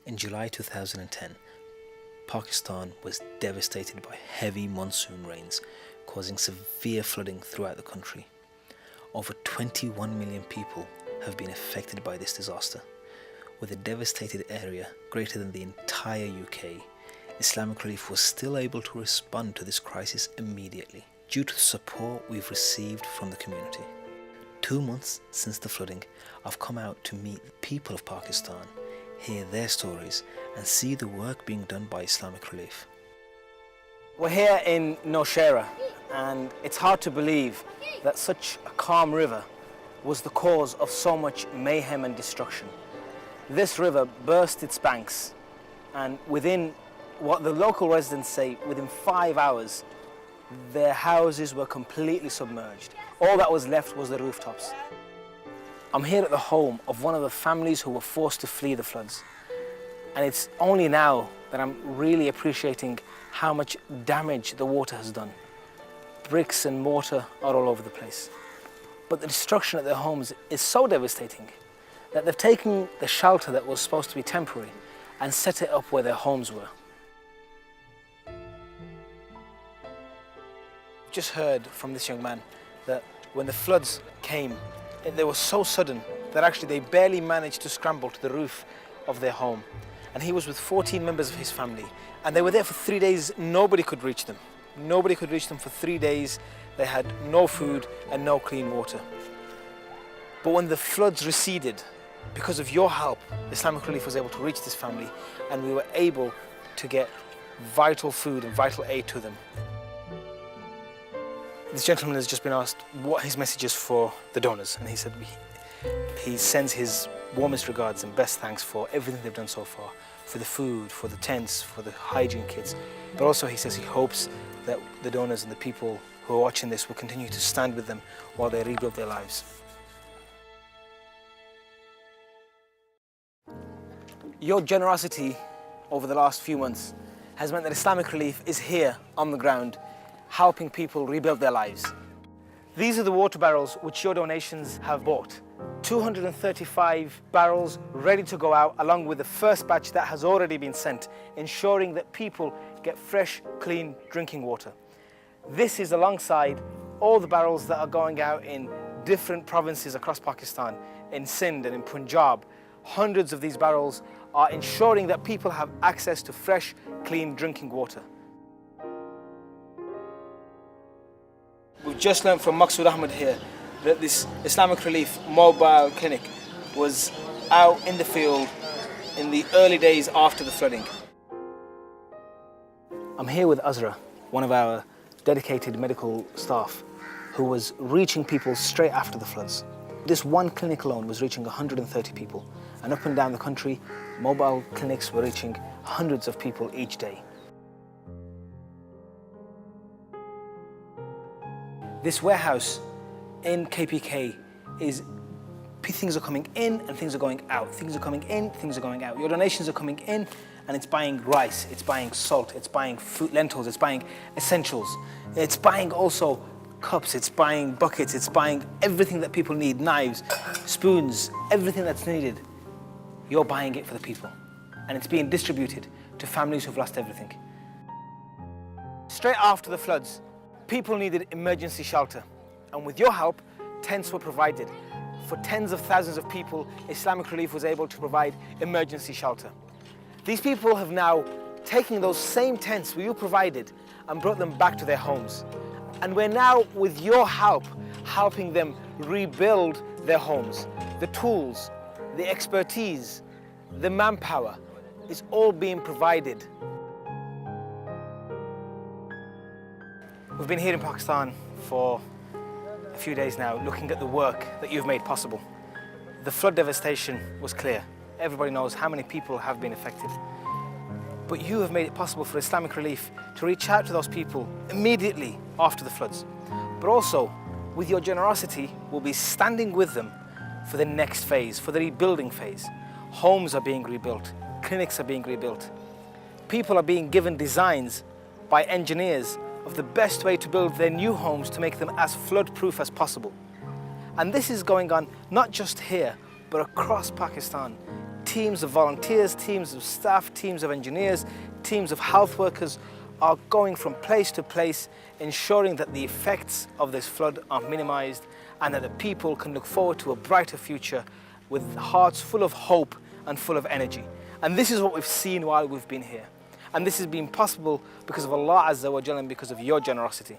In July 2010, Pakistan was devastated by heavy monsoon rains, causing severe flooding throughout the country. Over 21 million people have been affected by this disaster. With a devastated area greater than the entire UK, Islamic Relief was still able to respond to this crisis immediately, due to the support we've received from the community. 2 months since the flooding, I've come out to meet the people of Pakistan, hear their stories, and see the work being done by Islamic Relief. We're here in Nowshera, and it's hard to believe that such a calm river was the cause of so much mayhem and destruction. This river burst its banks, and within what the local residents say, within 5 hours, their houses were completely submerged. All that was left was the rooftops. I'm here at the home of one of the families who were forced to flee the floods. And it's only now that I'm really appreciating how much damage the water has done. Bricks and mortar are all over the place. But the destruction at their homes is so devastating that they've taken the shelter that was supposed to be temporary and set it up where their homes were. Just heard from this young man that when the floods came, they were so sudden that actually they barely managed to scramble to the roof of their home. And he was with 14 members of his family, and they were there for 3 days. Nobody could reach them. Nobody could reach them for 3 days. They had no food and no clean water. But when the floods receded, because of your help, Islamic Relief was able to reach this family, and we were able to get vital food and vital aid to them. This gentleman has just been asked what his message is for the donors, and he said he sends his warmest regards and best thanks for everything they've done so far, for the food, for the tents, for the hygiene kits. But also he says he hopes that the donors and the people who are watching this will continue to stand with them while they rebuild their lives. Your generosity over the last few months has meant that Islamic Relief is here on the ground, helping people rebuild their lives. These are the water barrels which your donations have bought. 235 barrels ready to go out, along with the first batch that has already been sent, ensuring that people get fresh, clean drinking water. This is alongside all the barrels that are going out in different provinces across Pakistan, in Sindh and in Punjab. Hundreds of these barrels are ensuring that people have access to fresh, clean drinking water. We've just learned from Maqsood Ahmed here that this Islamic Relief mobile clinic was out in the field in the early days after the flooding. I'm here with Azra, one of our dedicated medical staff, who was reaching people straight after the floods. This one clinic alone was reaching 130 people, and up and down the country, mobile clinics were reaching hundreds of people each day. This warehouse in KPK is, things are coming in and things are going out. Things are coming in, things are going out. Your donations are coming in and it's buying rice, it's buying salt, it's buying food, lentils, it's buying essentials. It's buying also cups, it's buying buckets, it's buying everything that people need, knives, spoons, everything that's needed. You're buying it for the people. And it's being distributed to families who've lost everything. Straight after the floods, people needed emergency shelter, and with your help, tents were provided. For tens of thousands of people, Islamic Relief was able to provide emergency shelter. These people have now taken those same tents you provided and brought them back to their homes. And we're now, with your help, helping them rebuild their homes. The tools, the expertise, the manpower is all being provided. We've been here in Pakistan for a few days now, looking at the work that you've made possible. The flood devastation was clear. Everybody knows how many people have been affected. But you have made it possible for Islamic Relief to reach out to those people immediately after the floods. But also, with your generosity, we'll be standing with them for the next phase, for the rebuilding phase. Homes are being rebuilt, clinics are being rebuilt. People are being given designs by engineers of the best way to build their new homes to make them as flood-proof as possible. And this is going on not just here, but across Pakistan. teams of volunteers, teams of staff, teams of engineers, teams of health workers are going from place to place, ensuring that the effects of this flood are minimized and that the people can look forward to a brighter future with hearts full of hope and full of energy. And this is what we've seen while we've been here. And this has been possible because of Allah Azza wa Jalla and because of your generosity.